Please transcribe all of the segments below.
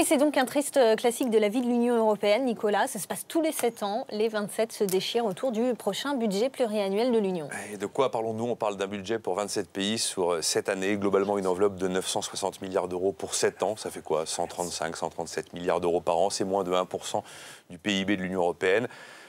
c'est donc un triste classique de la vie de l'Union européenne, Nicolas. Ça se passe tous les 7 ans. Les 27 se déchirent autour du prochain budget pluriannuel de l'Union. Et de quoi parlons-nous? On parle d'un budget pour 27 pays sur 7 années. Globalement, une enveloppe de 960 milliards d'euros pour 7 ans. Ça fait quoi? 135, 137 milliards d'euros par an. C'est moins de 1% du PIB de l'Union européenne.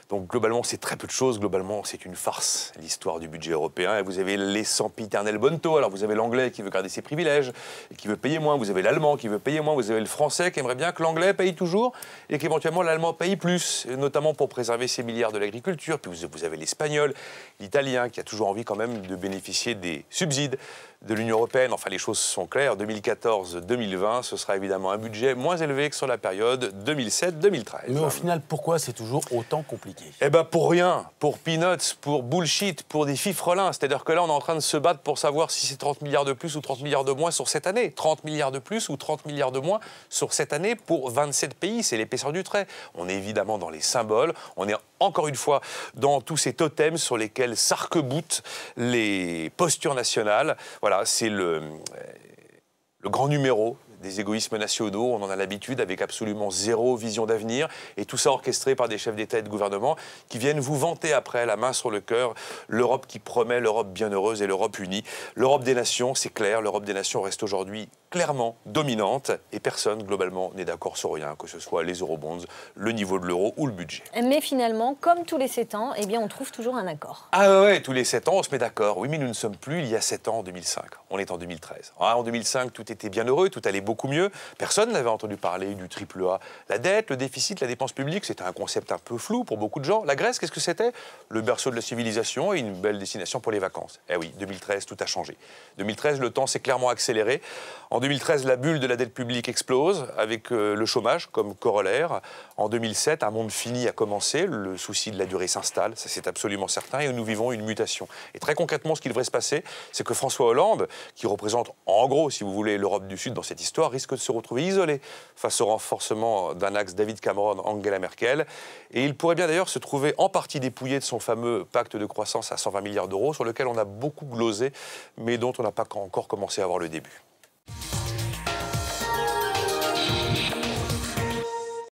Donc globalement, c'est très peu de choses. Globalement, c'est une farce, l'histoire du budget européen. Et vous avez les sempiternels bonneteau. Alors vous avez l'anglais qui veut garder ses privilèges et qui veut payer moins. Vous avez l'allemand qui veut payer moins. Vous avez le français qui aimerait bien que l'anglais paye toujours et qu'éventuellement l'allemand paye plus, notamment pour préserver ses milliards de l'agriculture. Puis vous avez l'espagnol, l'italien qui a toujours envie quand même de bénéficier des subsides de l'Union européenne. Enfin, les choses sont claires. 2014-2020, ce sera évidemment un budget moins élevé que sur la période 2007-2013. Mais au final, pourquoi c'est toujours autant compliqué? Eh bien, pour rien, pour peanuts, pour bullshit, pour des fifrelins. C'est-à-dire que là, on est en train de se battre pour savoir si c'est 30 milliards de plus ou 30 milliards de moins sur cette année. 30 milliards de plus ou 30 milliards de moins sur cette année pour 27 pays. C'est l'épaisseur du trait. On est évidemment dans les symboles. On est encore une fois dans tous ces totems sur lesquels s'arc-boutent les postures nationales. Voilà, c'est le grand numéro des égoïsmes nationaux, on en a l'habitude, avec absolument zéro vision d'avenir, et tout ça orchestré par des chefs d'État et de gouvernement qui viennent vous vanter après, la main sur le cœur, l'Europe qui promet, l'Europe bienheureuse et l'Europe unie. L'Europe des nations, c'est clair, l'Europe des nations reste aujourd'hui clairement dominante, et personne, globalement, n'est d'accord sur rien, que ce soit les eurobonds, le niveau de l'euro ou le budget. Mais finalement, comme tous les 7 ans, eh bien, on trouve toujours un accord. Ah ouais, tous les 7 ans, on se met d'accord. Oui, mais nous ne sommes plus il y a 7 ans, en 2005. On est en 2013. En 2005, tout était bien heureux, tout allait beaucoup mieux. Personne n'avait entendu parler du triple A. La dette, le déficit, la dépense publique, c'était un concept un peu flou pour beaucoup de gens. La Grèce, qu'est-ce que c'était? Le berceau de la civilisation et une belle destination pour les vacances. Eh oui, 2013, tout a changé. 2013, le temps s'est clairement accéléré. En 2013, la bulle de la dette publique explose, avec le chômage comme corollaire. En 2007, un monde fini a commencé. Le souci de la durée s'installe, ça c'est absolument certain, et nous vivons une mutation. Et très concrètement, ce qui devrait se passer, c'est que François Hollande, qui représente en gros, si vous voulez, l'Europe du Sud dans cette histoire, risque de se retrouver isolé face au renforcement d'un axe David Cameron-Angela Merkel. Et il pourrait bien d'ailleurs se trouver en partie dépouillé de son fameux pacte de croissance à 120 milliards d'euros, sur lequel on a beaucoup glosé, mais dont on n'a pas encore commencé à voir le début.